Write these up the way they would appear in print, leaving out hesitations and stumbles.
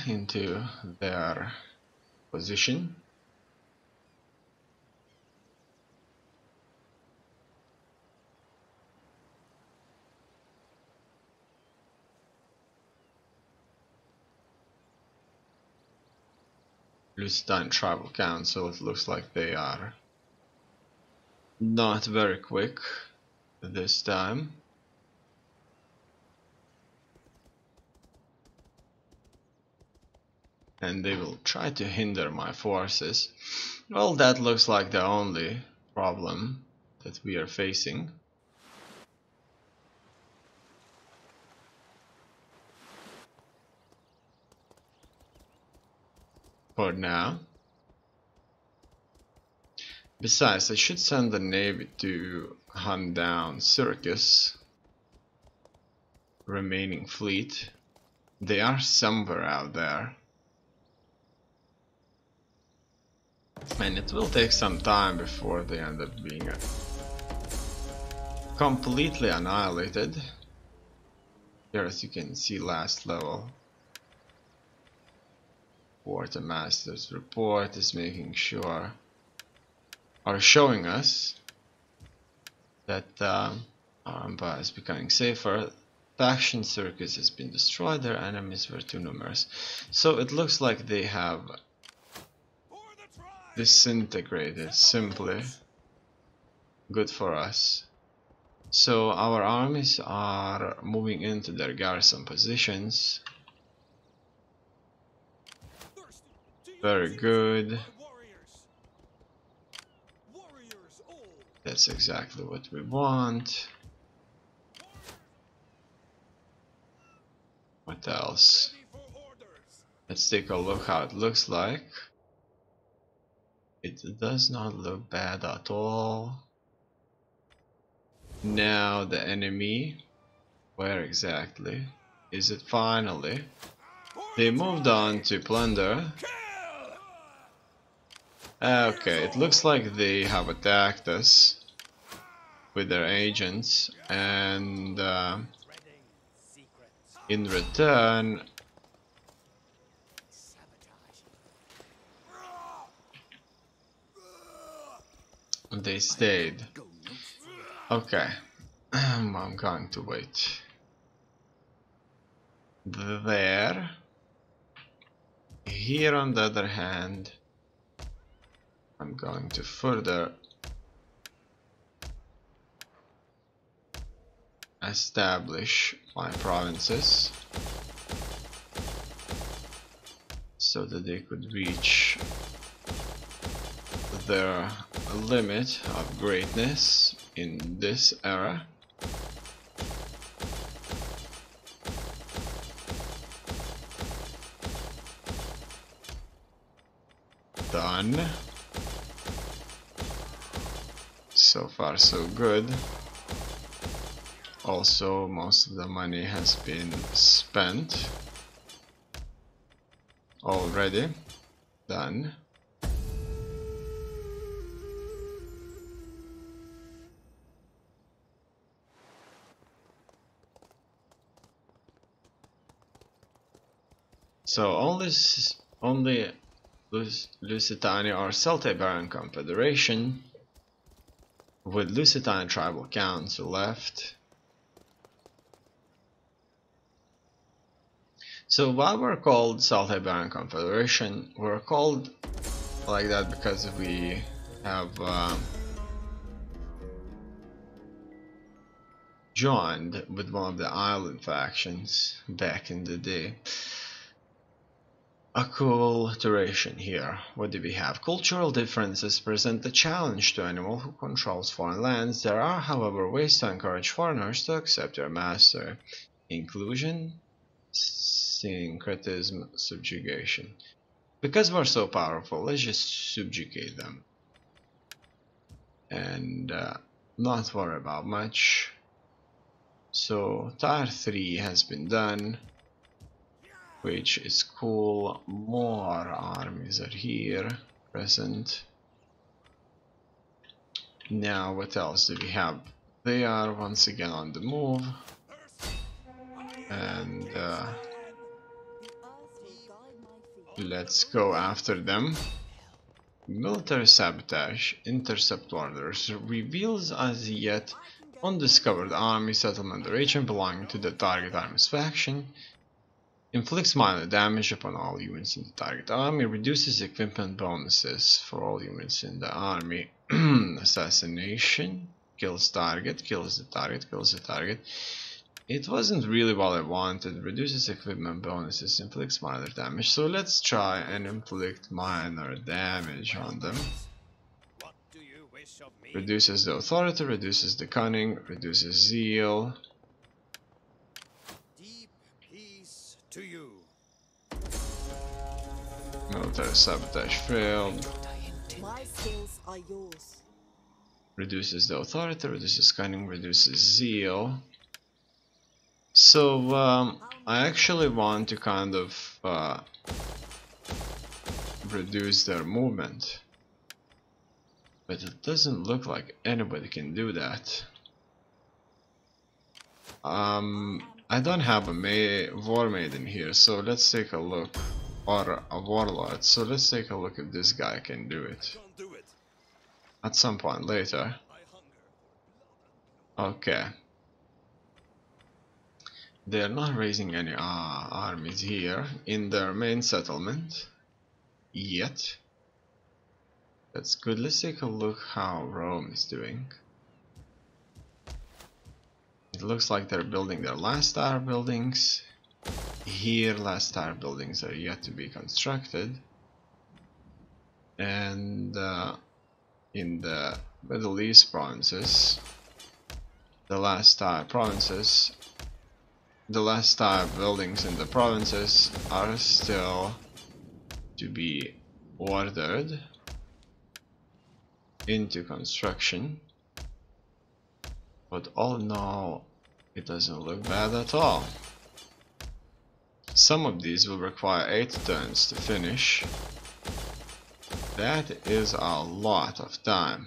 into their position. Lusitania Tribal Council, it looks like they are not very quick this time. And they will try to hinder my forces. Well, that looks like the only problem that we are facing. For now. Besides, I should send the Navy to hunt down Circus' remaining fleet. They are somewhere out there. And it will take some time before they end up being completely annihilated. Here, as you can see, last level. Quartermaster's report is making sure, or showing us, that our empire is becoming safer. Faction Circus has been destroyed, their enemies were too numerous. So it looks like they have disintegrated, simply. Good for us. So our armies are moving into their garrison positions. Very good. That's exactly what we want. What else? Let's take a look how it looks like. It does not look bad at all. Now the enemy, where exactly is it? Finally, they moved on to plunder. Okay, it looks like they have attacked us with their agents, and in return they stayed. Okay, I'm going to wait there. Here, on the other hand, I'm going to further establish my provinces so that they could reach their limit of greatness in this era. Done. So far so good. Also, most of the money has been spent already. Done. So only Lusitania or Celtiberian Confederation with Lusitania Tribal Council left. So while we're called Celtiberian Confederation, we're called like that because we have joined with one of the island factions back in the day. A cool iteration here. What do we have? Cultural differences present a challenge to anyone who controls foreign lands. There are, however, ways to encourage foreigners to accept their master. Inclusion, syncretism, subjugation. Because we're so powerful, let's just subjugate them. And not worry about much. So, Tier 3 has been done, which is cool. More armies are here present. Now what else do we have? They are once again on the move, and Let's go after them. Military sabotage. Intercept orders. Reveals as yet undiscovered army settlement or region belonging to the target army's faction. Inflicts minor damage upon all units in the target army. Reduces equipment bonuses for all units in the army. Assassination. Kills target. Kills the target. Kills the target. It wasn't really what I wanted. Reduces equipment bonuses. Inflicts minor damage. So let's try and inflict minor damage on them. Reduces the authority. Reduces the cunning. Reduces zeal. To you. Military sabotage failed. My skills are yours. Reduces the authority, reduces cunning, reduces zeal. So I actually want to kind of reduce their movement, but it doesn't look like anybody can do that. I don't have a war maiden here, so let's take a look, or a warlord. So let's take a look if this guy can do it at some point later. Okay. They're not raising any armies here in their main settlement yet. That's good. Let's take a look how Rome is doing. It looks like they're building their last tower buildings. Here, last tower buildings are yet to be constructed. And in the Middle East provinces, the last tower buildings in the provinces are still to be ordered into construction. But all in all, it doesn't look bad at all. Some of these will require 8 turns to finish. That is a lot of time.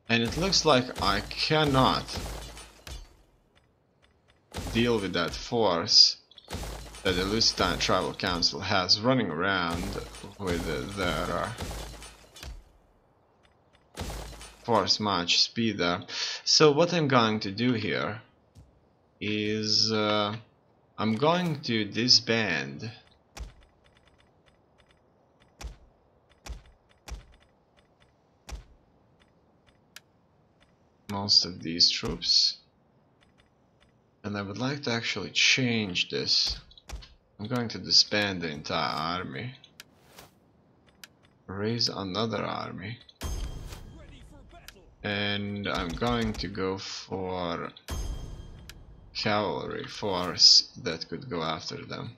And it looks like I cannot deal with that force that the Lusitania Tribal Council has running around with their force march speed there. So what I'm going to do here is I'm going to disband most of these troops, and I would like to actually change this. I'm going to disband the entire army, raise another army, and I'm going to go for cavalry force that could go after them.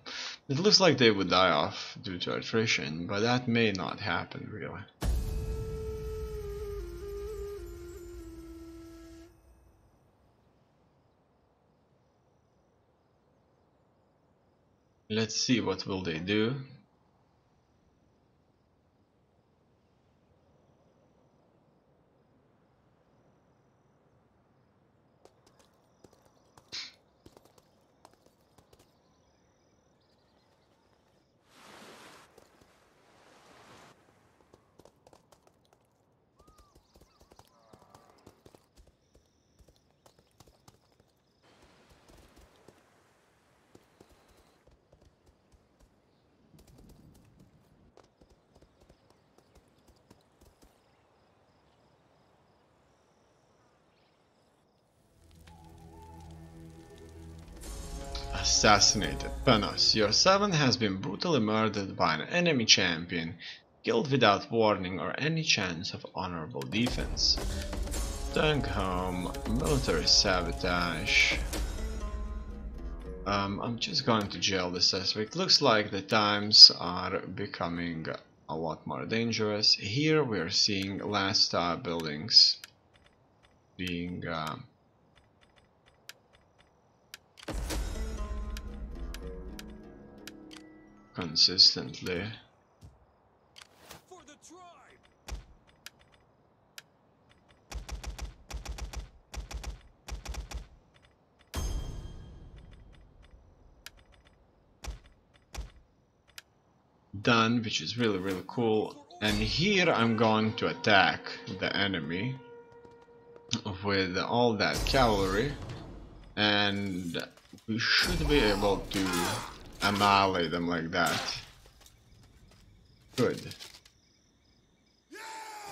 It looks like they would die off due to attrition, but that may not happen really. Let's see what will they do. Assassinated. Panos, your servant has been brutally murdered by an enemy champion, killed without warning or any chance of honorable defense. Return home, military sabotage. I'm just going to jail the suspect. Looks like the times are becoming a lot more dangerous. Here we are seeing last tower buildings being consistently For the tribe. done, which is really cool. And here I'm going to attack the enemy with all that cavalry, and we should be able to annihilate them like that. Good.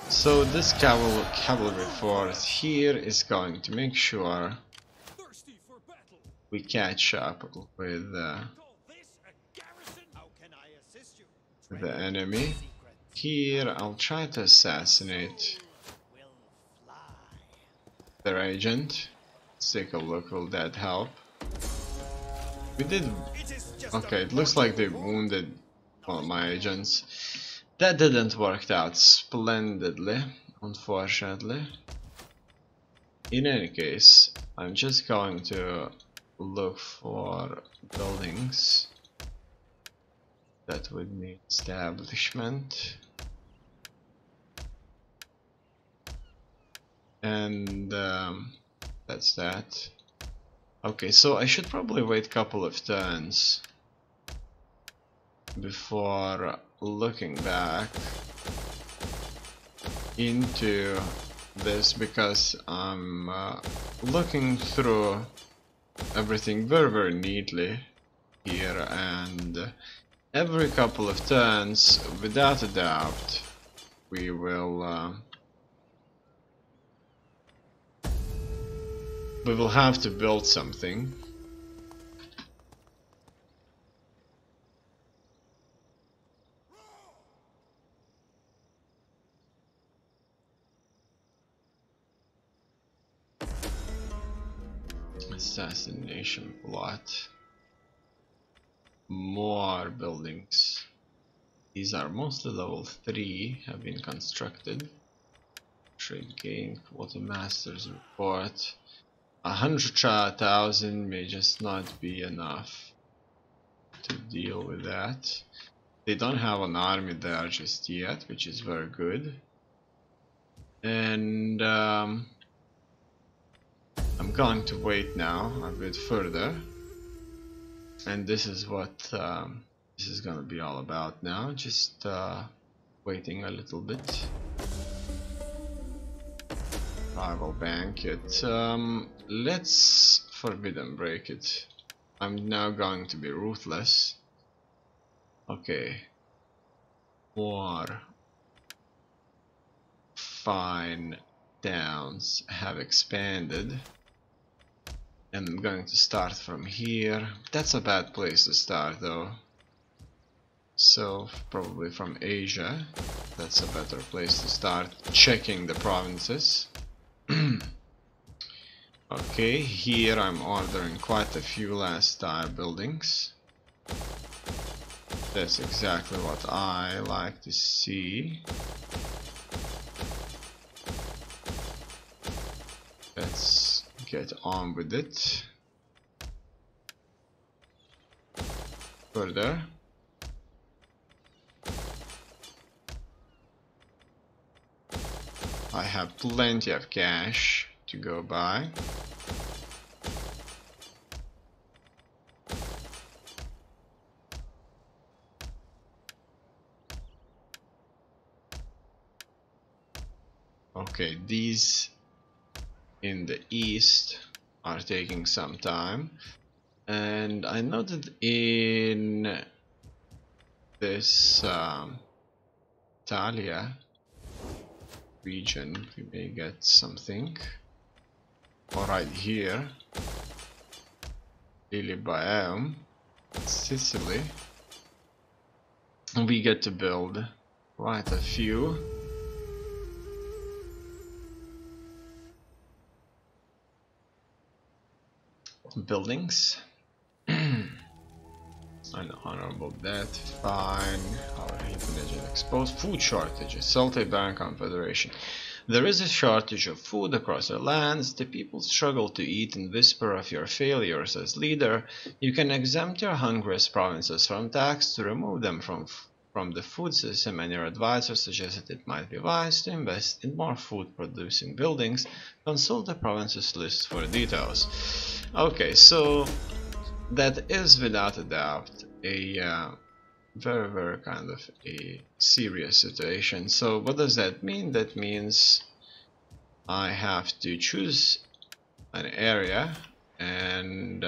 So this cavalry force here is going to make sure Thirsty for battle. we catch up with Call this a garrison? How can I assist you? the enemy. Here I'll try to assassinate Will fly. their agent. Let's take a look, will that help? We did. It is just Okay, a it looks like they wounded one of my agents. That didn't work out splendidly, unfortunately. In any case, I'm just going to look for buildings that would need establishment. And that's that. Okay, so I should probably wait a couple of turns before looking back into this, because I'm looking through everything very neatly here, and every couple of turns, without a doubt, we will have to build something. Assassination plot. More buildings. These are mostly level 3, have been constructed. Trade gain, quartermaster's report. 100,000 may just not be enough to deal with that. They don't have an army there just yet, which is very good. And I'm going to wait now a bit further, and this is what this is gonna be all about now. Just waiting a little bit. Rival banquet. Let's forbidden break it. I'm now going to be ruthless. Okay. War. Fine towns have expanded. And I'm going to start from here. That's a bad place to start though. So probably from Asia. That's a better place to start checking the provinces. Okay, here I'm ordering quite a few last tire buildings. That's exactly what I like to see. Let's get on with it. Further. I have plenty of cash to go by. Okay, these in the east are taking some time, and I noted in this Italia region we may get something. Or right here, Lilibaeum, Sicily, we get to build quite a few. Buildings. Unhonorable death, fine, our hidden agent exposed, food shortages, Salty Baron Confederation. There is a shortage of food across our lands, the people struggle to eat and whisper of your failures as leader. You can exempt your hungriest provinces from tax to remove them from the food system, and your advisor suggested it might be wise to invest in more food producing buildings. Consult the provinces list for details. Okay, so that is without a doubt a very, very kind of a serious situation. So what does that mean? That means I have to choose an area and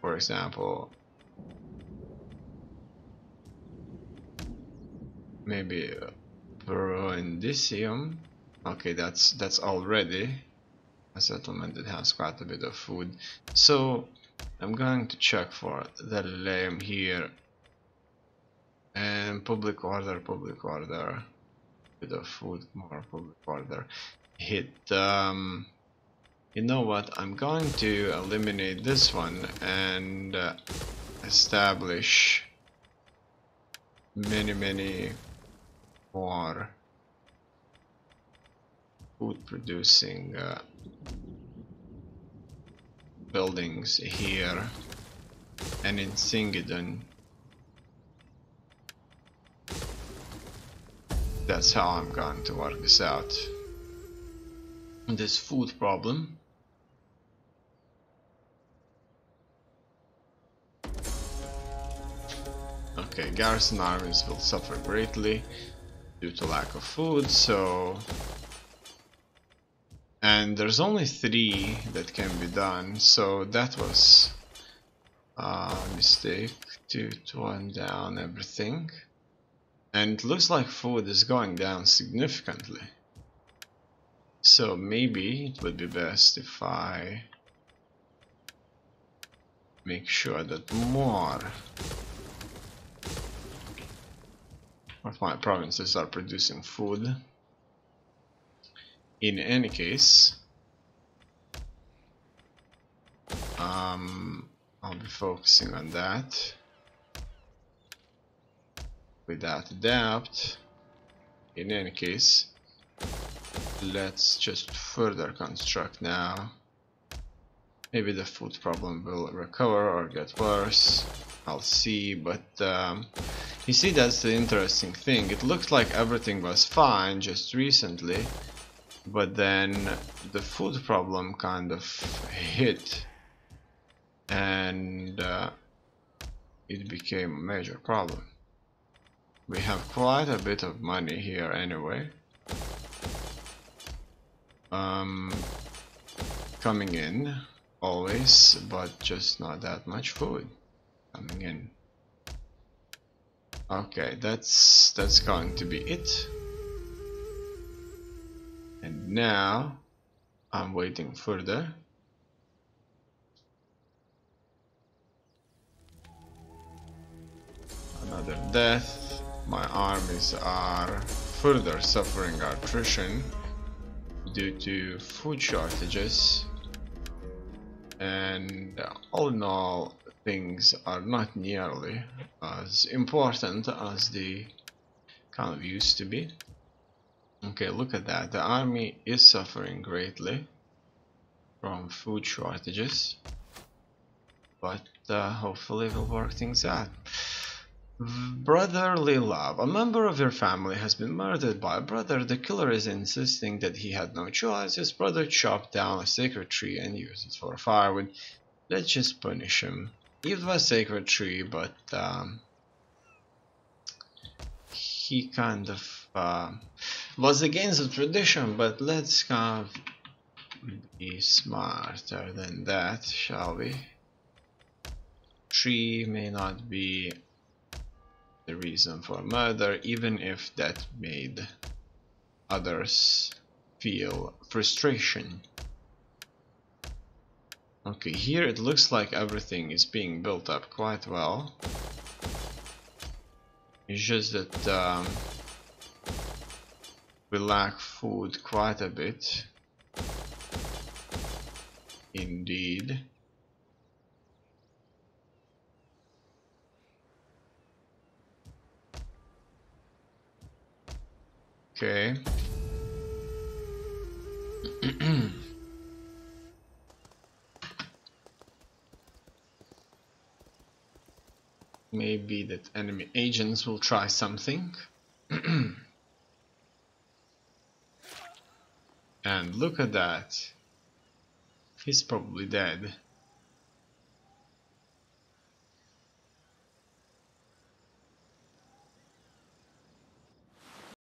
for example, maybe Verondicium. Okay, that's already a settlement that has quite a bit of food. So I'm going to check for the Leleum here and public order, bit of food, more public order. Hit you know what, I'm going to eliminate this one and establish many more food producing buildings here and in Singidon. That's how I'm going to work this out. This food problem. Okay, garrison armies will suffer greatly due to lack of food, so... And there's only 3 that can be done, so that was a mistake to tone down everything. And it looks like food is going down significantly. So maybe it would be best if I make sure that more of my provinces are producing food. In any case, I'll be focusing on that without a doubt. In any case, let's just further construct now. Maybe the food problem will recover or get worse. I'll see, but you see, that's the interesting thing. It looks like everything was fine just recently, but then the food problem kind of hit and it became a major problem. We have quite a bit of money here anyway. Coming in always, but just not that much food coming in. Okay, that's going to be it. And now I'm waiting further. Another death. My armies are further suffering attrition due to food shortages, and all in all, things are not nearly as important as they kind of used to be. Okay, look at that. The army is suffering greatly from food shortages, but hopefully we'll work things out. Brotherly love. A member of your family has been murdered by a brother. The killer is insisting that he had no choice. His brother chopped down a sacred tree and used it for firewood. Let's just punish him. It was a sacred tree, but he kind of was against the tradition, but let's kind of be smarter than that, shall we? Tree may not be the reason for murder, even if that made others feel frustration. Okay, here it looks like everything is being built up quite well. It's just that we lack food quite a bit. Indeed. Okay. Maybe that enemy agents will try something. And look at that. He's probably dead.